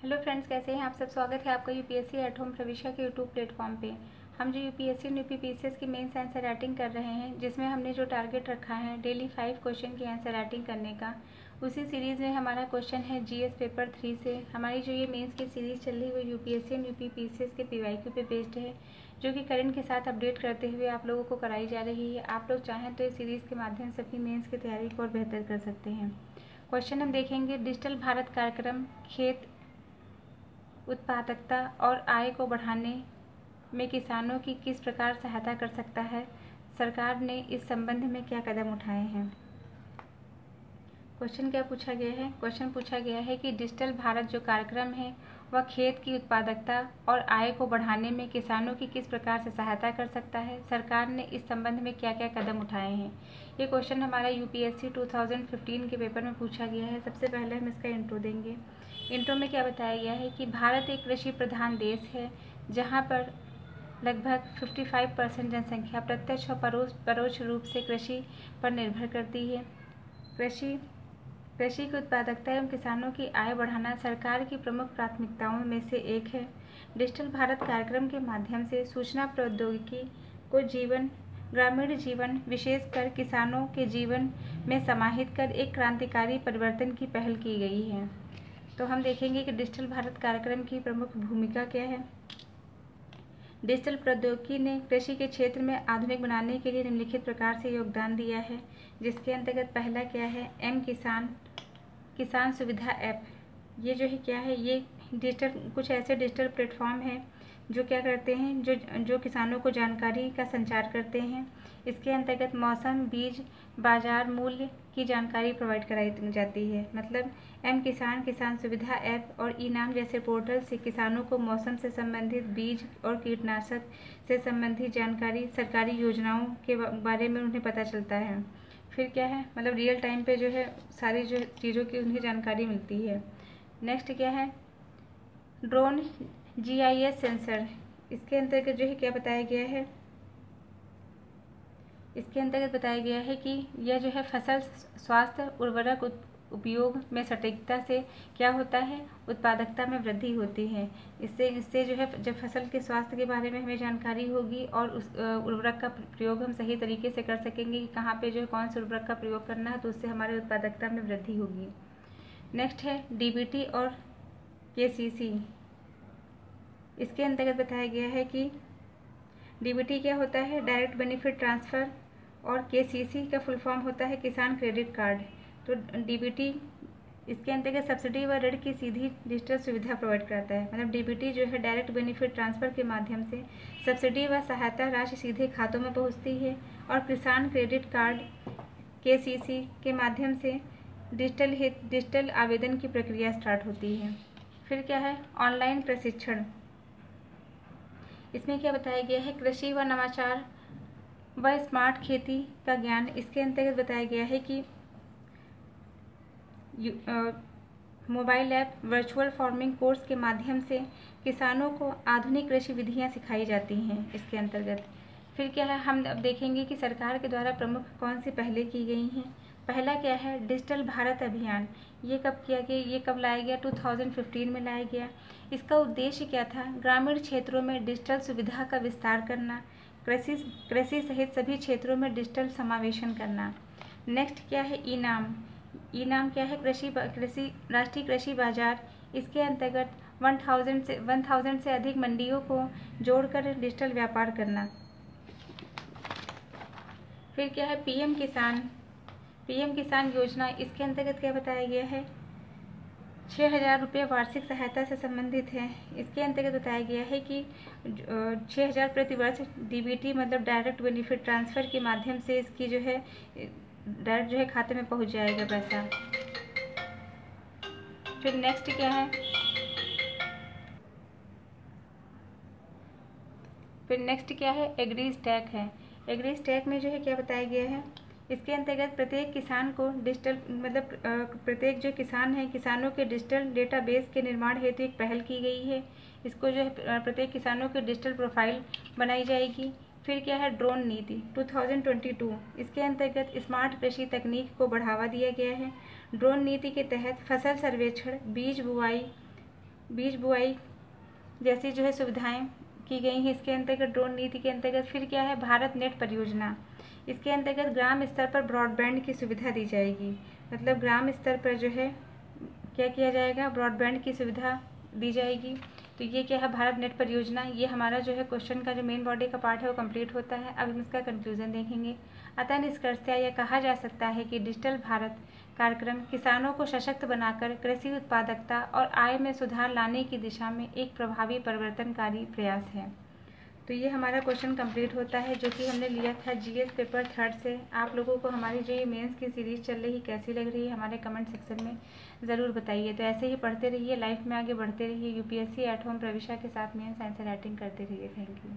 Hello friends, कैसे हैं आप सब। स्वागत है आपका यूपीएससी एट होम प्रविष्या के यूट्यूब प्लेटफॉर्म पे। हम जो यूपीएससी और यूपीपीसीएस की मेंस आंसर राइटिंग कर रहे हैं, जिसमें हमने जो टारगेट रखा है डेली 5 क्वेश्चन की आंसर राइटिंग करने का, उसी सीरीज़ में हमारा क्वेश्चन है जीएस पेपर 3 से। हमारी जो ये मेंस की सीरीज़ चल रही है वो यूपीएससी और यूपीपीसीएस के पीवाईक्यू पे बेस्ड है, जो कि करंट के साथ अपडेट करते हुए आप लोगों को कराई जा रही है। आप लोग चाहें तो इस सीरीज़ के माध्यम से अपनी मेंस की तैयारी को और बेहतर कर सकते हैं। क्वेश्चन हम देखेंगे, डिजिटल भारत कार्यक्रम खेत उत्पादकता और आय को बढ़ाने में किसानों की किस प्रकार सहायता कर सकता है। सरकार ने इस संबंध में क्या कदम उठाए हैं। क्वेश्चन क्या पूछा गया है। क्वेश्चन पूछा गया है कि डिजिटल भारत जो कार्यक्रम है वह खेत की उत्पादकता और आय को बढ़ाने में किसानों की किस प्रकार से सहायता कर सकता है। सरकार ने इस संबंध में क्या क्या कदम उठाए हैं। ये क्वेश्चन हमारा यूपीएससी 2015 के पेपर में पूछा गया है। सबसे पहले हम इसका इंट्रो देंगे। इंट्रो में क्या बताया गया है कि भारत एक कृषि प्रधान देश है, जहाँ पर लगभग 55% जनसंख्या प्रत्यक्ष और परोक्ष रूप से कृषि पर निर्भर करती है। कृषि की उत्पादकता एवं किसानों की आय बढ़ाना सरकार की प्रमुख प्राथमिकताओं में से एक है। डिजिटल भारत कार्यक्रम के माध्यम से सूचना प्रौद्योगिकी को ग्रामीण जीवन, विशेषकर किसानों के जीवन में समाहित कर एक क्रांतिकारी परिवर्तन की पहल की गई है। तो हम देखेंगे कि डिजिटल भारत कार्यक्रम की प्रमुख भूमिका क्या है। डिजिटल प्रौद्योगिकी ने कृषि के क्षेत्र में आधुनिक बनाने के लिए निम्नलिखित प्रकार से योगदान दिया है, जिसके अंतर्गत पहला क्या है, किसान सुविधा ऐप। ये जो है क्या है, ये कुछ ऐसे डिजिटल प्लेटफॉर्म हैं जो क्या करते हैं, जो किसानों को जानकारी का संचार करते हैं। इसके अंतर्गत मौसम, बीज, बाजार मूल्य की जानकारी प्रोवाइड कराई जाती है। मतलब किसान सुविधा ऐप और ई-नाम जैसे पोर्टल से किसानों को मौसम से संबंधित, बीज और कीटनाशक से संबंधित जानकारी, सरकारी योजनाओं के बारे में उन्हें पता चलता है। फिर क्या है, मतलब रियल टाइम पे जो है सारी जो चीज़ों की उन्हें जानकारी मिलती है। नेक्स्ट क्या है, ड्रोन जीआईएस सेंसर। इसके अंतर्गत जो है क्या बताया गया है, इसके अंतर्गत बताया गया है कि यह जो है फसल स्वास्थ्य उर्वरक उपयोग में सटीकता से क्या होता है, उत्पादकता में वृद्धि होती है। इससे जो है जब फसल के स्वास्थ्य के बारे में हमें जानकारी होगी और उस उर्वरक का प्रयोग हम सही तरीके से कर सकेंगे कि कहाँ पे जो है कौन से उर्वरक का प्रयोग करना है, तो उससे हमारी उत्पादकता में वृद्धि होगी। नेक्स्ट है डीबीटी और केसीसी। इसके अंतर्गत बताया गया है कि डीबीटी क्या होता है, डायरेक्ट बेनिफिट ट्रांसफ़र, और केसीसी का फुल फॉर्म होता है किसान क्रेडिट कार्ड। तो डीबीटी इसके अंतर्गत सब्सिडी व ऋण की सीधी डिजिटल सुविधा प्रोवाइड कराता है। मतलब डीबीटी जो है डायरेक्ट बेनिफिट ट्रांसफ़र के माध्यम से सब्सिडी व सहायता राशि सीधे खातों में पहुंचती है, और किसान क्रेडिट कार्ड केसीसी के माध्यम से डिजिटल आवेदन की प्रक्रिया स्टार्ट होती है। फिर क्या है, ऑनलाइन प्रशिक्षण। इसमें क्या बताया गया है, कृषि व नवाचार व स्मार्ट खेती का ज्ञान। इसके अंतर्गत बताया गया है कि mobile app, virtual farming course के माध्यम से किसानों को आधुनिक कृषि विधियां सिखाई जाती हैं इसके अंतर्गत। फिर क्या है, हम अब देखेंगे कि सरकार के द्वारा प्रमुख कौन सी पहलें की गई हैं। पहला क्या है, डिजिटल भारत अभियान। ये कब किया गया, ये कब लाया गया, 2015 में लाया गया। इसका उद्देश्य क्या था, ग्रामीण क्षेत्रों में डिजिटल सुविधा का विस्तार करना, कृषि सहित सभी क्षेत्रों में डिजिटल समावेशन करना। नेक्स्ट क्या है, ई नाम क्या है, राष्ट्रीय कृषि बाजार। इसके अंतर्गत 1000 से अधिक मंडियों को जोड़कर डिजिटल व्यापार करना। फिर क्या है, पीएम किसान योजना। इसके अंतर्गत क्या बताया गया है, 6000 रुपये वार्षिक सहायता से संबंधित है। इसके अंतर्गत बताया गया है कि 6000 प्रति वर्ष डीबीटी मतलब डायरेक्ट बेनिफिट ट्रांसफ़र के माध्यम से इसकी जो है डायरेक्ट जो है खाते में पहुंच जाएगा पैसा। फिर नेक्स्ट क्या है, एग्री स्टैक है। एग्री स्टैक में जो है क्या बताया गया है, इसके अंतर्गत प्रत्येक किसान को डिजिटल मतलब प्रत्येक जो किसान है, किसानों के डिजिटल डेटाबेस के निर्माण हेतु एक पहल की गई है। इसको जो है प्रत्येक किसानों की डिजिटल प्रोफाइल बनाई जाएगी। फिर क्या है, ड्रोन नीति 2022। इसके अंतर्गत स्मार्ट कृषि तकनीक को बढ़ावा दिया गया है। ड्रोन नीति के तहत फसल सर्वेक्षण, बीज बुआई, बीज बुआई जैसी जो है सुविधाएं की गई हैं इसके अंतर्गत। ड्रोन नीति के अंतर्गत फिर क्या है, भारत नेट परियोजना, इसके अंतर्गत ग्राम स्तर पर ब्रॉडबैंड की सुविधा दी जाएगी। मतलब ग्राम स्तर पर जो है क्या किया जाएगा, ब्रॉडबैंड की सुविधा दी जाएगी। तो ये क्या है, भारत नेट परियोजना। ये हमारा जो है क्वेश्चन का जो मेन बॉडी का पार्ट है वो कंप्लीट होता है। अब हम इसका कंक्लूजन देखेंगे। अतः निष्कर्षतः यह कहा जा सकता है कि डिजिटल भारत कार्यक्रम किसानों को सशक्त बनाकर कृषि उत्पादकता और आय में सुधार लाने की दिशा में एक प्रभावी परिवर्तनकारी प्रयास है। तो ये हमारा क्वेश्चन कंप्लीट होता है जो कि हमने लिया था जीएस पेपर 3 से। आप लोगों को हमारी जो ये मेंस की सीरीज़ चल रही कैसी लग रही है हमारे कमेंट सेक्शन में ज़रूर बताइए। तो ऐसे ही पढ़ते रहिए, लाइफ में आगे बढ़ते रहिए। यूपीएससी एट होम प्रविशा के साथ मेंस आंसर राइटिंग करते रहिए। Thank you.